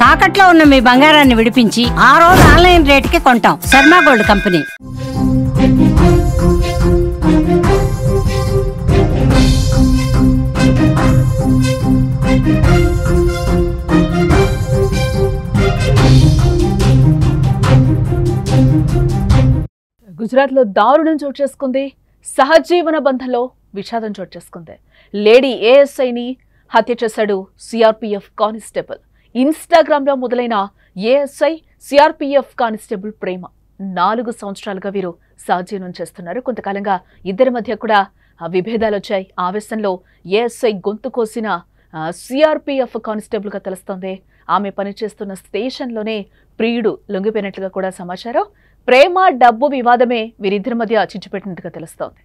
తాకట్లో ఉన్న మీ బంగారాన్ని విడిపించి ఆ రోజు ఆన్లైన్ రేటుకి కొంటాం. Sharma gold company. గుజరాత్ లో దారుణం చోటు చేసుకుంది. సహజీవన బంధంలో విషాదం చోటు చేసుకుంది. లేడీ ఏఎస్ఐని హత్య చేశాడు సిఆర్పీఎఫ్ కానిస్టేబుల్. ఇన్స్టాగ్రామ్ లో మొదలైన ఏఎస్ఐ సిఆర్పీఎఫ్ కానిస్టేబుల్ ప్రేమ 4 సంవత్సరాలుగా వీరు సహజీవనం చేస్తున్నారు. కొంతకాలంగా ఇద్దరి మధ్య కూడా విభేదాలు వచ్చాయి. ఆవేశంలో ఏఎస్ఐ గొంతు కోసిన సిఆర్పీఎఫ్ కానిస్టేబుల్ గా తెలుస్తోంది. ఆమె పనిచేస్తున్న స్టేషన్లోనే ప్రియుడు లొంగిపోయినట్లుగా కూడా సమాచారం. ప్రేమ డబ్బు వివాదమే వీరిద్దరి మధ్య చిచ్చుపెట్టినట్టుగా తెలుస్తోంది.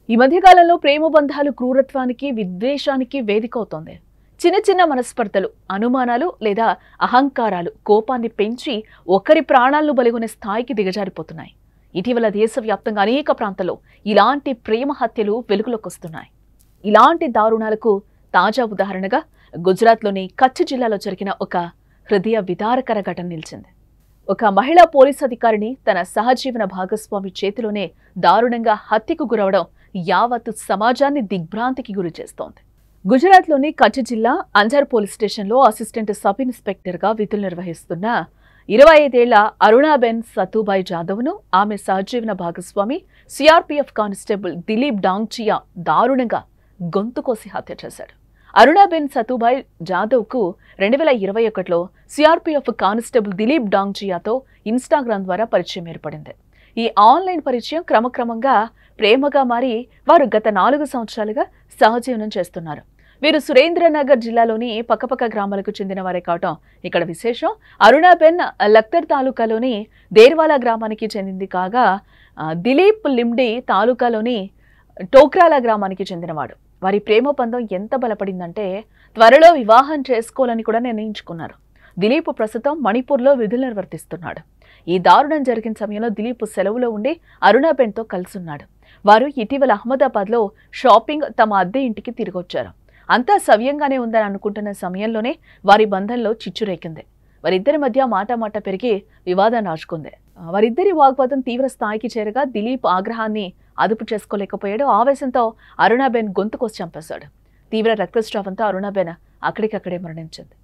ఈ మధ్యకాలంలో ప్రేమ బంధాలు క్రూరత్వానికి, విద్వేషానికి వేదిక అవుతోంది. చిన్న చిన్న మనస్పర్ధలు, అనుమానాలు లేదా అహంకారాలు కోపాన్ని పెంచి ఒకరి ప్రాణాలను బలిగొనే స్థాయికి దిగజారిపోతున్నాయి. ఇటీవల దేశవ్యాప్తంగా అనేక ప్రాంతాల్లో ఇలాంటి ప్రేమ హత్యలు వెలుగులోకి వస్తున్నాయి. ఇలాంటి దారుణాలకు తాజా ఉదాహరణగా గుజరాత్లోని కచ్ జిల్లాలో జరిగిన ఒక హృదయ విదారకర ఘటన నిలిచింది. ఒక మహిళా పోలీస్ అధికారిని తన సహజీవన భాగస్వామి చేతిలోనే దారుణంగా హత్యకు గురవడం యావత్ సమాజాన్ని దిగ్భ్రాంతికి గురి చేస్తోంది. గుజరాత్లోని కచ్ జిల్లా అంజర్ పోలీస్ స్టేషన్లో అసిస్టెంట్ సబ్ ఇన్స్పెక్టర్గా విధులు నిర్వహిస్తున్న 25 ఏళ్ల అరుణాబెన్ సతుబాయ్ జాదవ్ను ఆమె సహజీవన భాగస్వామి సిఆర్పీఎఫ్ కానిస్టేబుల్ దిలీప్ డాంగ్చియా దారుణంగా గొంతు కోసి హత్య చేశాడు. అరుణాబెన్ సతుబాయ్ జాదవ్కు 2021లో సిఆర్పీఎఫ్ కానిస్టేబుల్ దిలీప్ డాంగ్చియాతో ఇన్స్టాగ్రామ్ ద్వారా పరిచయం ఏర్పడింది. ఈ ఆన్లైన్ పరిచయం క్రమక్రమంగా ప్రేమగా మారి వారు గత 4 సంవత్సరాలుగా సహజీవనం చేస్తున్నారు. వీరు సురేంద్రనగర్ జిల్లాలోని పక్కపక్క గ్రామాలకు చెందిన వారే కావటం ఇక్కడ విశేషం. అరుణాబెన్ లఖ్తర్ తాలూకాలోని దేర్వాలా గ్రామానికి చెందింది కాగా దిలీప్ లిమ్డి తాలూకాలోని టోక్రాల గ్రామానికి చెందినవాడు. వారి ప్రేమ బంధం ఎంత బలపడిందంటే త్వరలో వివాహం చేసుకోవాలని కూడా నిర్ణయించుకున్నారు. దిలీప్ ప్రస్తుతం మణిపూర్లో విధులు నిర్వర్తిస్తున్నాడు. ఈ దారుణం జరిగిన సమయంలో దిలీప్ సెలవులో ఉండి అరుణాబెన్తో కలిసున్నాడు. వారు ఇటీవల అహ్మదాబాద్లో షాపింగ్ తమ అద్దె ఇంటికి తిరిగొచ్చారు. అంతా సవ్యంగానే ఉందని అనుకుంటున్న సమయంలోనే వారి బంధంలో చిచ్చురేకింది. వారిద్దరి మధ్య మాట పెరిగి వివాదం రాజుకుంది. వారిద్దరి వాగ్వాదం తీవ్ర స్థాయికి చేరగా దిలీప్ ఆగ్రహాన్ని అదుపు చేసుకోలేకపోయాడు. ఆవేశంతో అరుణాబెన్ గొంతు కోసి చంపేశాడు. తీవ్ర రక్తస్రావంతో అరుణాబెన్ అక్కడికక్కడే మరణించింది.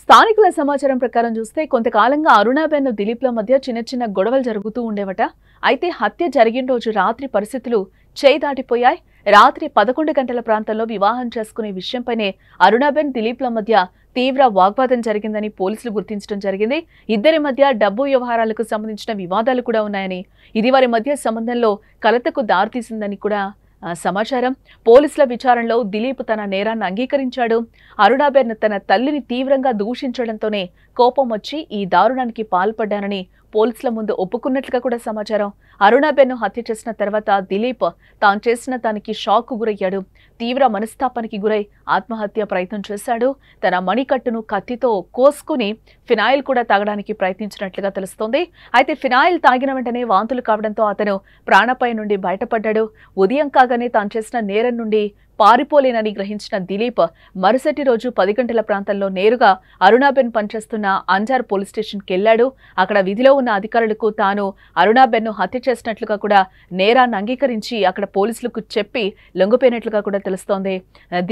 స్థానికుల సమాచారం ప్రకారం చూస్తే కొంతకాలంగా అరుణాబెన్ దిలీప్ల మధ్య చిన్న చిన్న గొడవలు జరుగుతూ ఉండేవట. అయితే హత్య జరిగిన రోజు రాత్రి పరిస్థితులు చేయి దాటిపోయాయి. రాత్రి 11 గంటల ప్రాంతంలో వివాహం చేసుకునే విషయంపైనే అరుణాబెన్ దిలీప్ల మధ్య తీవ్ర వాగ్వాదం జరిగిందని పోలీసులు గుర్తించడం జరిగింది. ఇద్దరి మధ్య డబ్బు వ్యవహారాలకు సంబంధించిన వివాదాలు కూడా ఉన్నాయని, ఇది వారి మధ్య సంబంధంలో కలతకు దారితీసిందని కూడా సమాచారం. పోలీసుల విచారణలో దిలీప్ తన నేరాన్ని అంగీకరించాడు. అరుణాబెన్ తన తల్లిని తీవ్రంగా దూషించడంతోనే కోపం వచ్చి ఈ దారుణానికి పాల్పడ్డానని పోలీసుల ముందు ఒప్పుకున్నట్లుగా కూడా సమాచారం. అరుణాబెన్ను హత్య చేసిన తర్వాత దిలీప్ తాను చేసిన దానికి షాక్ గురయ్యాడు. తీవ్ర మనస్తాపానికి గురై ఆత్మహత్య ప్రయత్నం చేశాడు. తన మణికట్టును కత్తితో కోసుకుని ఫినాయిల్ కూడా తాగడానికి ప్రయత్నించినట్లుగా తెలుస్తోంది. అయితే ఫినాయిల్ తాగిన వెంటనే వాంతులు కావడంతో అతను ప్రాణాపాయం నుండి బయటపడ్డాడు. ఉదయం కాగానే తాను చేసిన నేరం నుండి పారిపోలేనని గ్రహించిన దిలీప్ మరుసటి రోజు 10 గంటల ప్రాంతంలో నేరుగా అరుణాబెన్ పనిచేస్తున్న అంజార్ పోలీస్ స్టేషన్కి వెళ్లాడు. అక్కడ విధిలో ఉన్న అధికారులకు తాను అరుణాబెన్ను హత్య చేసినట్లుగా కూడా నేరాన్ని అంగీకరించి అక్కడ పోలీసులకు చెప్పి లొంగిపోయినట్లుగా కూడా తెలుస్తోంది.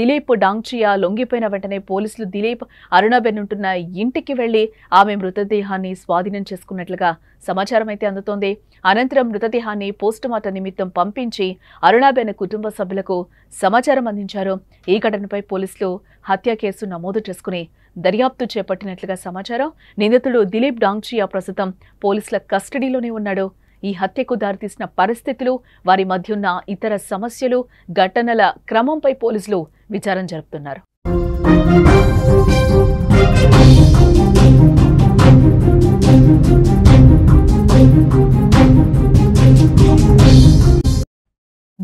దిలీప్ డాంగ్చియా లొంగిపోయిన వెంటనే పోలీసులు దిలీప్ అరుణాబెన్ ఉంటున్న ఇంటికి వెళ్లి ఆమె మృతదేహాన్ని స్వాధీనం చేసుకున్నట్లుగా సమాచారం అయితే అందుతోంది. అనంతరం మృతదేహాన్ని పోస్టుమార్టం నిమిత్తం పంపించి అరుణాబెన్ కుటుంబ సభ్యులకు సమాచారం అందించారు. ఈ ఘటనపై పోలీసులు హత్య కేసు నమోదు చేసుకుని దర్యాప్తు చేపట్టినట్లుగా సమాచారం. నిందితుడు దిలీప్ డాంగ్చియా ప్రస్తుతం పోలీసుల కస్టడీలోనే ఉన్నాడు. ఈ హత్యకు దారితీసిన పరిస్థితులు, వారి మధ్య ఉన్న ఇతర సమస్యలు, ఘటనల క్రమంపై పోలీసులు విచారణ జరుపుతున్నారు.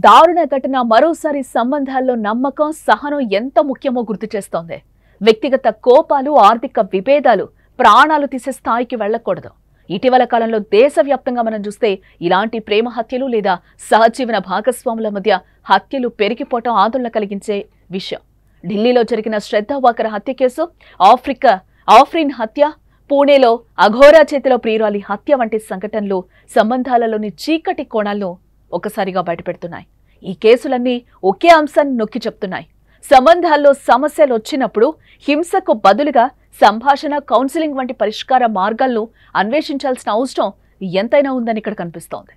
దారుణ ఘటన మరోసారి సంబంధాల్లో నమ్మకం, సహనం ఎంత ముఖ్యమో గుర్తు చేస్తోంది. వ్యక్తిగత కోపాలు, ఆర్థిక విభేదాలు ప్రాణాలు తీసే స్థాయికి వెళ్లకూడదు. ఇటీవల కాలంలో దేశవ్యాప్తంగా మనం చూస్తే ఇలాంటి ప్రేమ హత్యలు లేదా సహజీవన భాగస్వాముల మధ్య హత్యలు పెరిగిపోవటం ఆందోళన కలిగించే విషయం. ఢిల్లీలో జరిగిన శ్రద్ధా వాకర్ హత్య కేసు, ఆఫ్రిన్ హత్య, పూణేలో అఘోరా చేతిలో ప్రియురాలి హత్య వంటి సంఘటనలు సంబంధాలలోని చీకటి కోణాలను ఒకసారిగా బయటపెడుతున్నాయి. ఈ కేసులన్నీ ఒకే అంశాన్ని నొక్కి చెప్తున్నాయి. సంబంధాల్లో సమస్యలు వచ్చినప్పుడు హింసకు బదులుగా సంభాషణ, కౌన్సిలింగ్ వంటి పరిష్కార మార్గాలను అన్వేషించాల్సిన అవసరం ఎంతైనా ఉందని ఇక్కడ కనిపిస్తోంది.